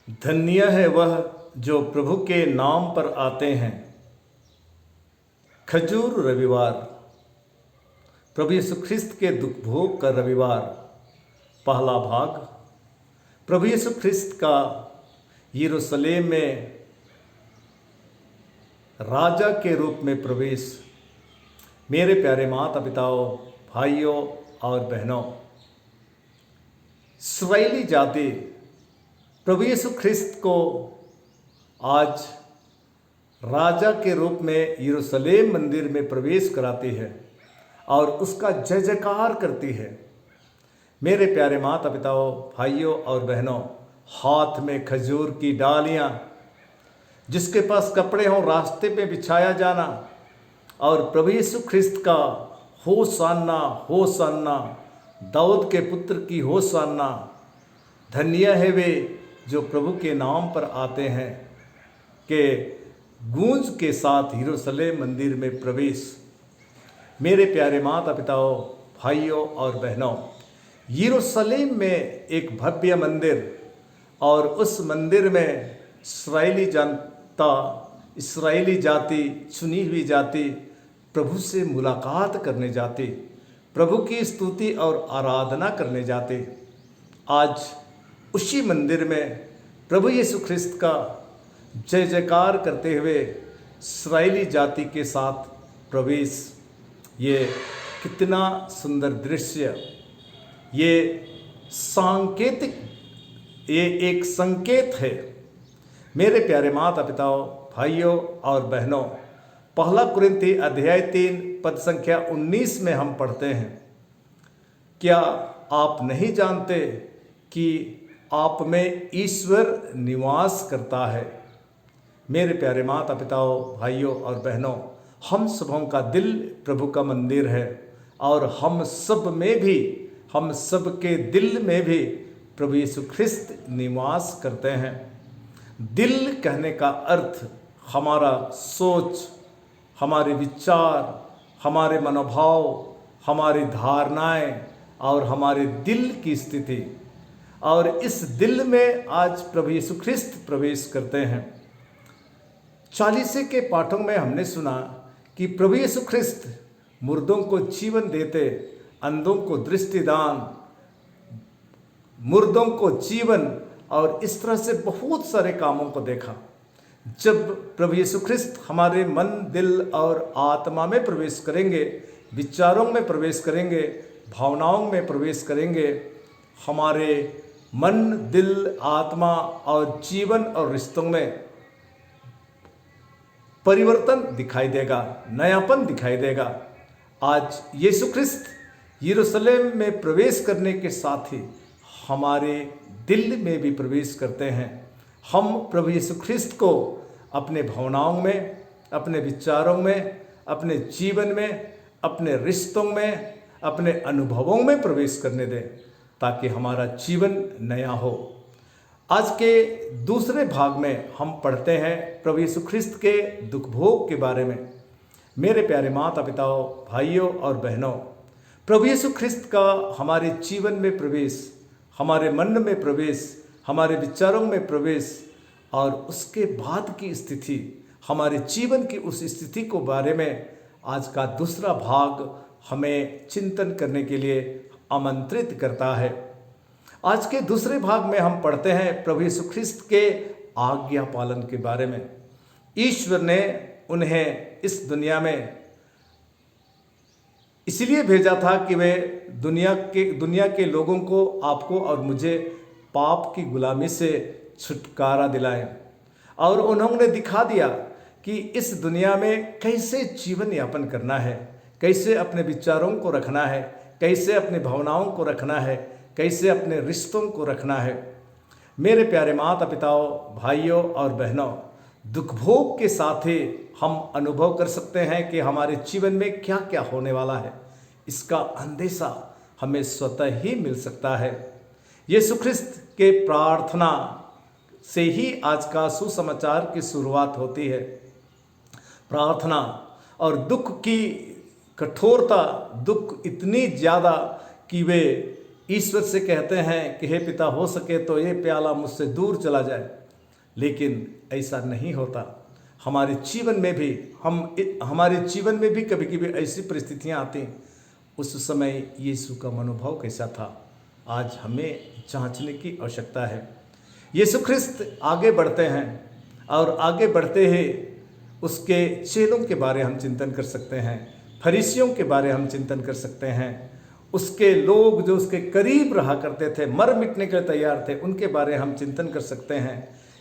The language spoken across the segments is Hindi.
धन्य है वह जो प्रभु के नाम पर आते हैं। खजूर रविवार, प्रभु यीशु ख्रिस्त के दुख भोग का रविवार, पहला भाग। प्रभु यीशु ख्रिस्त का यरूशलेम में राजा के रूप में प्रवेश। मेरे प्यारे माता पिताओं, भाइयों और बहनों, इस्राएली जाति प्रभु यीशु ख्रिस्त को आज राजा के रूप में यरूशलेम मंदिर में प्रवेश कराती है और उसका जय जयकार करती है। मेरे प्यारे माता पिताओं, भाइयों और बहनों, हाथ में खजूर की डालियाँ, जिसके पास कपड़े हों रास्ते पे बिछाया जाना और प्रभु यीशु ख्रिस्त का होशाना होशाना, दाऊद के पुत्र की होशाना, धन्य है वे जो प्रभु के नाम पर आते हैं के गूंज के साथ यरूशलेम मंदिर में प्रवेश। मेरे प्यारे माता पिताओं, भाइयों और बहनों, यरूशलेम में एक भव्य मंदिर और उस मंदिर में इस्राएली जनता, इस्राएली जाति, चुनी हुई जाति प्रभु से मुलाकात करने जाती, प्रभु की स्तुति और आराधना करने जाते। आज उसी मंदिर में प्रभु यीशु ख्रिस्त का जय जयकार करते हुए इस्राएली जाति के साथ प्रवेश। ये कितना सुंदर दृश्य, ये सांकेतिक, ये एक संकेत है। मेरे प्यारे माता पिताओं, भाइयों और बहनों, पहला कुरिन्थी अध्याय 3 पद संख्या 19 में हम पढ़ते हैं, क्या आप नहीं जानते कि आप में ईश्वर निवास करता है। मेरे प्यारे माता पिताओं, भाइयों और बहनों, हम सबों का दिल प्रभु का मंदिर है और हम सब में भी, हम सब के दिल में भी प्रभु यीशु ख्रिस्त निवास करते हैं। दिल कहने का अर्थ हमारा सोच, हमारे विचार, हमारे मनोभाव, हमारी धारणाएं और हमारे दिल की स्थिति, और इस दिल में आज प्रभु यीशु ख्रिस्त प्रवेश करते हैं। 40 के पाठों में हमने सुना कि प्रभु यीशु ख्रिस्त मुर्दों को जीवन देते, अंधों को दृष्टिदान, मुर्दों को जीवन, और इस तरह से बहुत सारे कामों को देखा। जब प्रभु यीशु ख्रिस्त हमारे मन, दिल और आत्मा में प्रवेश करेंगे, विचारों में प्रवेश करेंगे, भावनाओं में प्रवेश करेंगे, हमारे मन, दिल, आत्मा और जीवन और रिश्तों में परिवर्तन दिखाई देगा, नयापन दिखाई देगा। आज यीशु ख्रिस्त यरूशलेम में प्रवेश करने के साथ ही हमारे दिल में भी प्रवेश करते हैं। हम प्रभु यीशु ख्रिस्त को अपने भावनाओं में, अपने विचारों में, अपने जीवन में, अपने रिश्तों में, अपने अनुभवों में प्रवेश करने दें ताकि हमारा जीवन नया हो। आज के दूसरे भाग में हम पढ़ते हैं प्रभु यीशु ख्रिस्त के दुख भोग के बारे में। मेरे प्यारे माता पिताओं, भाइयों और बहनों, प्रभु यीशु ख्रिस्त का हमारे जीवन में प्रवेश, हमारे मन में प्रवेश, हमारे विचारों में प्रवेश और उसके बाद की स्थिति, हमारे जीवन की उस स्थिति को बारे में आज का दूसरा भाग हमें चिंतन करने के लिए आमंत्रित करता है। आज के दूसरे भाग में हम पढ़ते हैं प्रभु यीशु ख्रिस्त के आज्ञा पालन के बारे में। ईश्वर ने उन्हें इस दुनिया में इसलिए भेजा था कि वे दुनिया के लोगों को, आपको और मुझे पाप की गुलामी से छुटकारा दिलाएं, और उन्होंने दिखा दिया कि इस दुनिया में कैसे जीवन यापन करना है, कैसे अपने विचारों को रखना है, कैसे अपनी भावनाओं को रखना है, कैसे अपने रिश्तों को रखना है। मेरे प्यारे माता पिताओं, भाइयों और बहनों, दुख भोग के साथ ही हम अनुभव कर सकते हैं कि हमारे जीवन में क्या क्या होने वाला है। इसका अंदेशा हमें स्वतः ही मिल सकता है। यीशु ख्रिस्त के प्रार्थना से ही आज का सुसमाचार की शुरुआत होती है। प्रार्थना और दुख की कठोरता, दुख इतनी ज़्यादा कि वे ईश्वर से कहते हैं कि हे पिता, हो सके तो ये प्याला मुझसे दूर चला जाए, लेकिन ऐसा नहीं होता। हमारे जीवन में भी हमारे जीवन में भी कभी कभी ऐसी परिस्थितियां आती। उस समय यीशु का मनोभाव कैसा था, आज हमें जांचने की आवश्यकता है। यीशु ख्रिस्त आगे बढ़ते हैं और आगे बढ़ते ही उसके चेलों के बारे हम चिंतन कर सकते हैं, फरीसियों के बारे हम चिंतन कर सकते हैं, उसके लोग जो उसके करीब रहा करते थे, मर मिटने के लिए तैयार थे, उनके बारे हम चिंतन कर सकते हैं।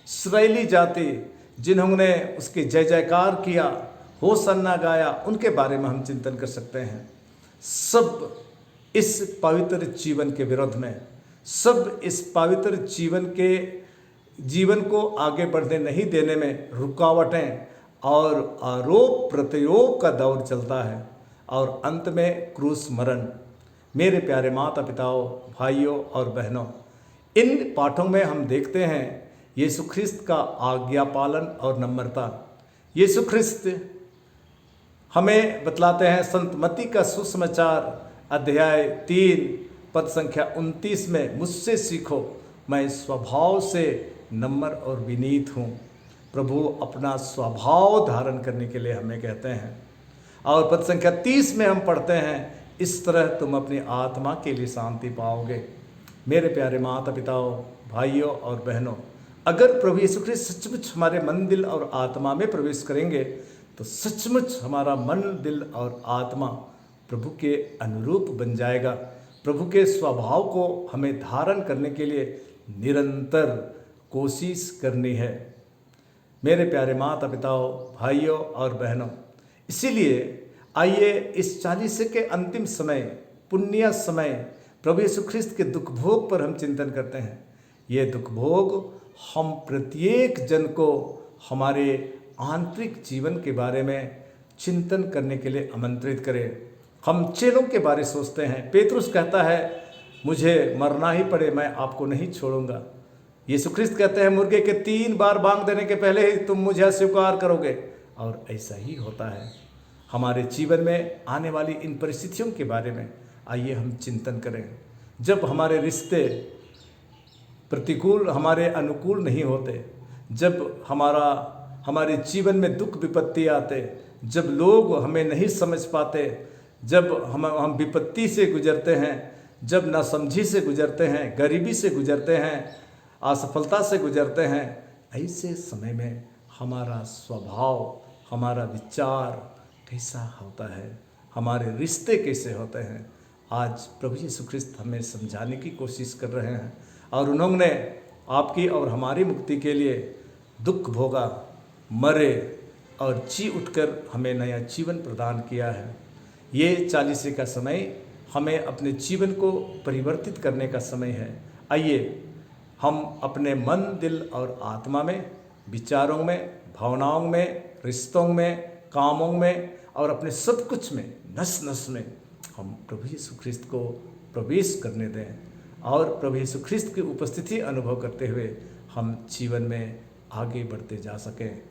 इस्राएली जाति जिन्होंने उसके जय जयकार किया, होसन्ना गाया, उनके बारे में हम चिंतन कर सकते हैं। सब इस पवित्र जीवन के विरोध में, सब इस पवित्र जीवन को आगे बढ़ने नहीं देने में रुकावटें और आरोप प्रत्यारोप का दौर चलता है और अंत में क्रूस मरण। मेरे प्यारे माता पिताओं, भाइयों और बहनों, इन पाठों में हम देखते हैं यीशु ख्रिस्त का आज्ञा पालन और नम्रता। यीशु ख्रिस्त हमें बतलाते हैं संत मत्ती का सुसमाचार अध्याय 3 पद संख्या 29 में, मुझसे सीखो, मैं स्वभाव से नम्र और विनीत हूँ। प्रभु अपना स्वभाव धारण करने के लिए हमें कहते हैं। और पद संख्या 30 में हम पढ़ते हैं, इस तरह तुम अपनी आत्मा के लिए शांति पाओगे। मेरे प्यारे माता पिताओं, भाइयों और बहनों, अगर प्रभु यीशु ख्रिस्त सचमुच हमारे मन, दिल और आत्मा में प्रवेश करेंगे तो सचमुच हमारा मन, दिल और आत्मा प्रभु के अनुरूप बन जाएगा। प्रभु के स्वभाव को हमें धारण करने के लिए निरंतर कोशिश करनी है। मेरे प्यारे माता पिताओं, भाइयों और बहनों, इसीलिए आइए इस 40 के अंतिम समय, पुण्य समय, प्रभु यीशु ख्रिस्त के दुख भोग पर हम चिंतन करते हैं। ये दुख भोग हम प्रत्येक जन को हमारे आंतरिक जीवन के बारे में चिंतन करने के लिए आमंत्रित करें। हम चेलों के बारे सोचते हैं। पेतरुस कहता है, मुझे मरना ही पड़े मैं आपको नहीं छोड़ूंगा। यीशु ख्रिस्त कहते हैं, मुर्गे के 3 बार बांग देने के पहले ही तुम मुझे अस्वीकार करोगे। और ऐसा ही होता है हमारे जीवन में आने वाली इन परिस्थितियों के बारे में आइए हम चिंतन करें। जब हमारे रिश्ते प्रतिकूल, हमारे अनुकूल नहीं होते, जब हमारे जीवन में दुख विपत्ति आते, जब लोग हमें नहीं समझ पाते, जब हम विपत्ति से गुजरते हैं, जब नासमझी से गुजरते हैं, गरीबी से गुजरते हैं, असफलता से गुजरते हैं, ऐसे समय में हमारा स्वभाव, हमारा विचार कैसा होता है, हमारे रिश्ते कैसे होते हैं, आज प्रभु यीशु ख्रिस्त हमें समझाने की कोशिश कर रहे हैं। और उन्होंने आपकी और हमारी मुक्ति के लिए दुख भोगा, मरे और जी उठकर हमें नया जीवन प्रदान किया है। ये 40 का समय हमें अपने जीवन को परिवर्तित करने का समय है। आइए हम अपने मन, दिल और आत्मा में, विचारों में, भावनाओं में, रिश्तों में, कामों में और अपने सब कुछ में, नस नस में हम प्रभु यीशु ख्रिस्त को प्रवेश करने दें और प्रभु यीशु ख्रिस्त की उपस्थिति अनुभव करते हुए हम जीवन में आगे बढ़ते जा सकें।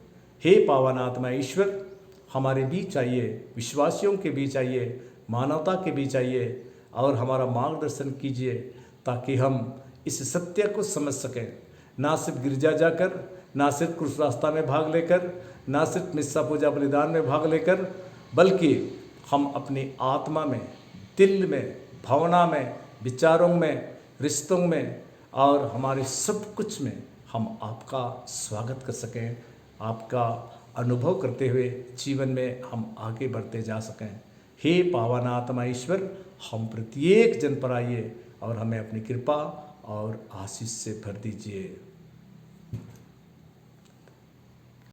हे पावन आत्मा ईश्वर, हमारे बीच आइए, विश्वासियों के बीच आइए, मानवता के बीच आइए और हमारा मार्गदर्शन कीजिए ताकि हम इस सत्य को समझ सकें। ना सिर्फ गिरजा जाकर, ना सिर्फ क्रूस रास्ता में भाग लेकर, ना सिर्फ मिस्सा पूजा बलिदान में भाग लेकर, बल्कि हम अपनी आत्मा में, दिल में, भावना में, विचारों में, रिश्तों में और हमारे सब कुछ में हम आपका स्वागत कर सकें, आपका अनुभव करते हुए जीवन में हम आगे बढ़ते जा सकें। हे पावन आत्मा ईश्वर, हम प्रत्येक जन पर आइए और हमें अपनी कृपा और आशीष से भर दीजिए।